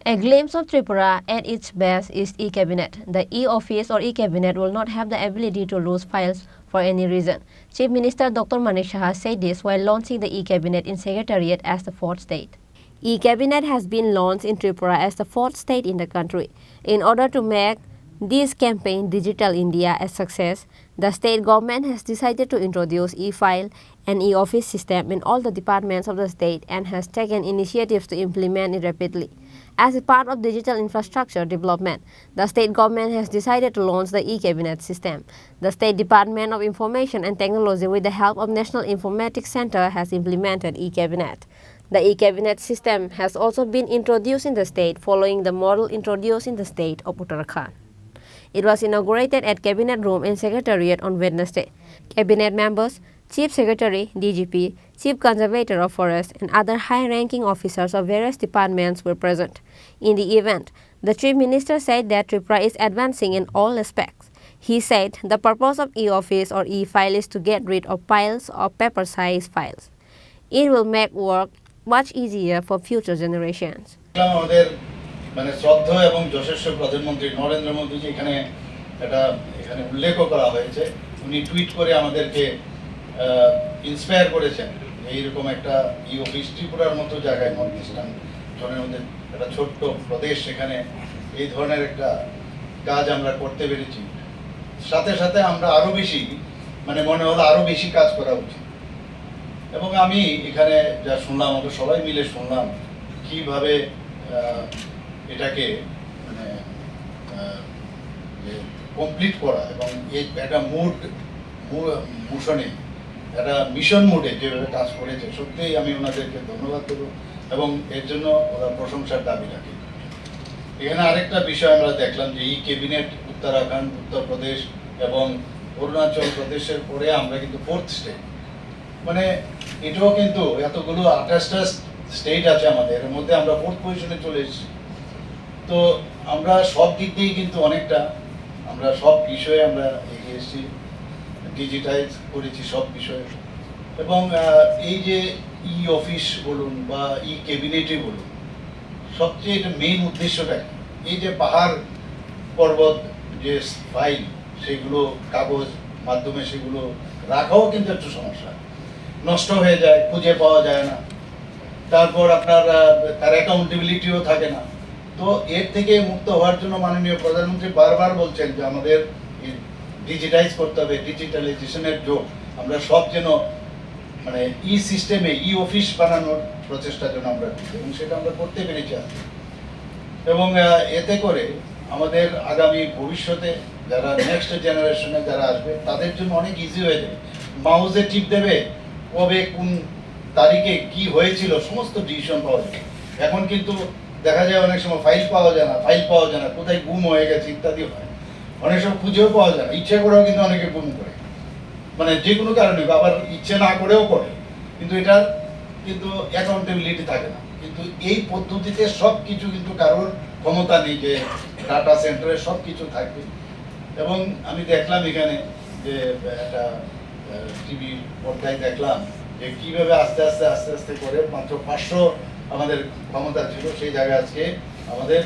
A glimpse of Tripura at its best is e-cabinet. The e-office or e-cabinet will not have the ability to lose files for any reason. Chief Minister Dr. Manik Saha said this while launching the e-cabinet in Secretariat as the fourth state. E-cabinet has been launched in Tripura as the fourth state in the country. In order to make this campaign Digital India a success, the state government has decided to introduce e-file and e-office system in all the departments of the state and has taken initiatives to implement it rapidly. As a part of digital infrastructure development, the state government has decided to launch the e-cabinet system. The State Department of Information and Technology, with the help of National Informatics Center, has implemented e-cabinet. The e-cabinet system has also been introduced in the state following the model introduced in the state of Uttarakhand. It was inaugurated at Cabinet Room in Secretariat on Wednesday. Cabinet members, Chief Secretary, DGP, Chief Conservator of Forest, and other high-ranking officers of various departments were present. In the event, the Chief Minister said that Tripura is advancing in all aspects. He said the purpose of e-office or e-file is to get rid of piles of paper-sized files. It will make work much easier for future generations. মানে শ্রদ্ধা এবং যশস্ব প্রধানমন্ত্রী নরেন্দ্র মোদীজি এখানে উল্লেখ করা হয়েছে। উনি tweet করে আমাদেরকে ইন্সপায়ার করেছেন এইরকম একটা ই অফিস ত্রিপুরার মতো জায়গায় নর্থ-ইস্টার্ন জোনের মধ্যে একটা ছোট্ট প্রদেশ, সেখানে এই ধরনের একটা কাজ আমরা করতে পেরেছি। সাথে সাথে আমরা আরো বেশি মনে হলো আরো বেশি কাজ করা উচিত। এবং আমি এখানে যা শুনলাম, আমরা সবাই মিলে শুনলাম কিভাবে এটাকে কমপ্লিট করা এবং একটা একটা মিশন মোডে যেভাবে কাজ করেছে, সত্যিই আমি ওনাদেরকে ধন্যবাদ দেব এবং এর জন্য ওরা প্রশংসার দাবি রাখে। এখানে আরেকটা বিষয় আমরা দেখলাম যে এই ক্যাবিনেট উত্তরাখণ্ড, উত্তরপ্রদেশ এবং অরুণাচল প্রদেশের পরে আমরা কিন্তু ফোর্থ স্টেট, এটাও কিন্তু এতগুলো 28টা স্টেট আছে আমাদের, এর মধ্যে আমরা ফোর্থ পজিশনে চলে এসেছি। তো আমরা সব দিক দিয়েই কিন্তু অনেকটা আমরা সব বিষয়ে আমরা এগিয়ে এসেছি, ডিজিটাইজ করেছি সব বিষয়ে। এবং এই যে ই অফিস বলুন বা ই ক্যাবিনেটই বলুন, সবচেয়ে এটা মেইন উদ্দেশ্যটা এই যে পাহাড় পর্বত যে ফাইল, সেগুলো কাগজ মাধ্যমে সেগুলো রাখাও কিন্তু একটু সমস্যা, নষ্ট হয়ে যায়, খুঁজে পাওয়া যায় না, তারপর আপনার তার অ্যাকাউন্টেবিলিটিও থাকে না। তো এর থেকে মুক্ত হওয়ার জন্য মাননীয় প্রধানমন্ত্রী বারবার বলছেন যে আমাদের ডিজিটাইজ করতে হবে, ডিজিটালাইজেশনের যোগ আমরা সব যেন ই সিস্টেমে ই অফিস বানানোর প্রচেষ্টা যেন আমরা করি, এবং সেটা আমরা করতে পেরেছি আজকে। এবং এতে করে আমাদের আগামী ভবিষ্যতে যারা নেক্সট জেনারেশনে যারা আসবে তাদের জন্য অনেক ইজি হয়ে যাবে। মাউসে টিপ দেবে, কবে কোন তারিখে কি হয়েছিল সমস্ত ডিসিশন পাওয়া যাবে। এখন কিন্তু দেখা যায় অনেক সময় ফাইল পাওয়া যায় না, কোথায় গুম হয়ে গেছে ইত্যাদি হয়, অনেক সময় খুঁজেও পাওয়া যায় না, ইচ্ছে করেও কিন্তু অনেকে গুম করে, যে কোনো কারণে, আবার ইচ্ছে না করেও করে, কিন্তু এটার কিন্তু অ্যাকাউন্টেবিলিটি থাকে না। কিন্তু এই পদ্ধতিতে সব কিছু কিন্তু কারোর ক্ষমতা নেই যে ডাটা সেন্টারে সব কিছু থাকবে। এবং আমি দেখলাম এখানে যে একটা টিভি পর্দায় দেখলাম যে কিভাবে আস্তে আস্তে করে মাত্র 500 আমাদের ক্ষমতা ছিল, সেই জায়গায় আজকে আমাদের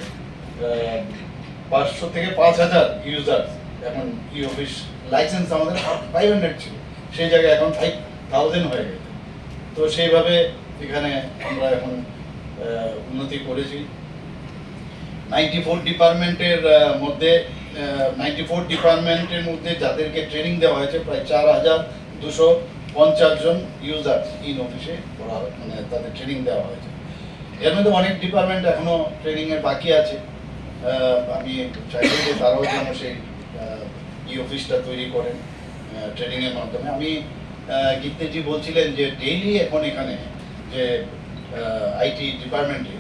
500 থেকে 5000 ইউজার, এখন ই অফিস লাইসেন্স আমাদের 500 ছিল, সেই জায়গায় এখন 5000 হয়ে গেছে। তো সেইভাবে এখানে আমরা এখন উন্নতি করেছি। 94 ডিপার্টমেন্টের মধ্যে যাদেরকে ট্রেনিং দেওয়া হয়েছে প্রায় 4250 জন ইউজার ইন অফিসে তাদের ট্রেনিং দেওয়া হয়েছে। এর মধ্যে অনেক ডিপার্টমেন্ট এখনো ট্রেনিং এর বাকি আছে। আমি চাইছি যে তারাও যেন সেই ই অফিসটা তৈরি করেন ট্রেনিং এর মাধ্যমে। আমি গীতেজি বলছিলেন যে ডেইলি এখন এখানে যে আইটি ডিপার্টমেন্টে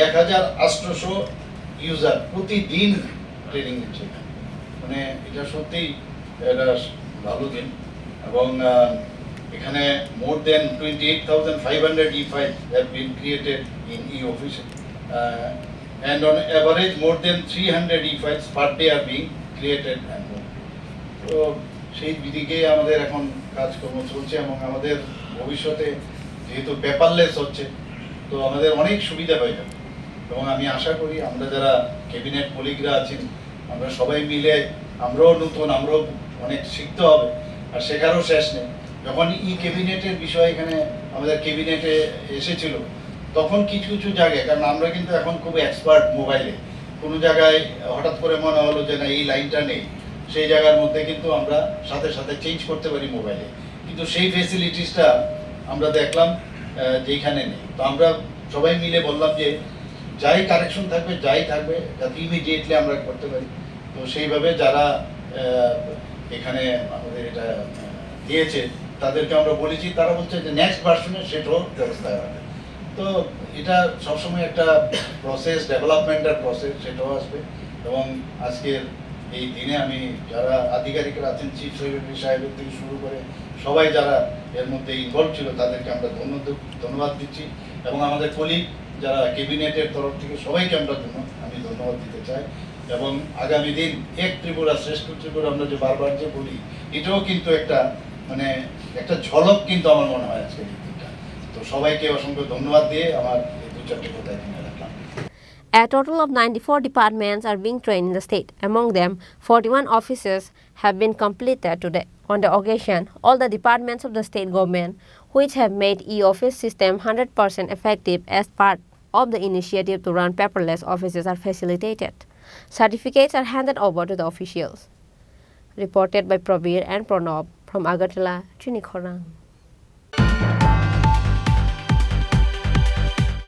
1800 ইউজার প্রতিদিন ট্রেনিং দিচ্ছে এখানে, এটা সত্যিই একটা ভালো দিন। এবং এখানে মোর দেন 28,500 e-files have been created in e-office, and on average more than 300 e-files per day are being created and more. তো সেই দিকে আমাদের এখন কাজকর্ম চলছে এবং আমাদের ভবিষ্যতে যেহেতু পেপারলেস হচ্ছে, তো আমাদের অনেক সুবিধা হয়ে যাবে। এবং আমি আশা করি আমরা যারা ক্যাবিনেট কলিগরা আছেন আমরা সবাই মিলে আমরাও নতুন, আমরাও অনেক শিখতে হবে, আর শেখারও শেষ নেই। যখন ক্যাবিনেটের বিষয় এখানে আমাদের ক্যাবিনেটে এসেছিল তখন কিছু কিছু জায়গায়, কারণ আমরা কিন্তু এখন খুব এক্সপার্ট মোবাইলে, কোনো জায়গায় হঠাৎ করে মনে হলো যে না এই লাইনটা নেই, সেই জায়গার মধ্যে কিন্তু আমরা সাথে সাথে চেঞ্জ করতে পারি মোবাইলে, কিন্তু সেই ফেসিলিটিসটা আমরা দেখলাম যেখানে নেই। তো আমরা সবাই মিলে বললাম যে যাই কারেকশন থাকবে যাই থাকবে যাতে ইমিডিয়েটলি আমরা করতে পারি। তো সেইভাবে যারা এখানে আমাদের এটা দিয়েছে তাদেরকে আমরা বলেছি, তারা বলছে যে নেক্সট ভার্সনে সেটাও ব্যবস্থা হবে। তো এটা সবসময় একটা প্রসেস, ডেভেলপমেন্টের প্রসেস, সেটাও আসবে। এবং আজকের এই দিনে আমি যারা আধিকারিকরা আছেন, চিফ সেক্রেটারি সাহেবের থেকে শুরু করে সবাই যারা এর মধ্যে ইনভলভ ছিল তাদেরকে আমরা ধন্যবাদ দিচ্ছি, এবং আমাদের কলিগ যারা ক্যাবিনেটের তরফ থেকে সবাইকে আমি ধন্যবাদ দিতে চাই। এবং আগামী দিন এক ত্রিপুরা শ্রেষ্ঠ ত্রিপুরা আমরা যে বারবার যে বলি, এটাও কিন্তু একটা মানে একটা ঝলক কিন্তু আমার মনে হয় আজকের এই দিনটা। তো সবাইকে অসংখ্য ধন্যবাদ দিয়ে আমার এই 2-4টি কথা এখানে রাখলাম। A total of 94 departments are being trained in the state. Among them, 41 offices have been completed today. On the occasion, all the departments of the state government which have made e-office system 100% effective as part of the initiative to run paperless offices are facilitated. Certificates are handed over to the officials. Reported by Pravir and Pranab from Agartala, Chini, Khorang.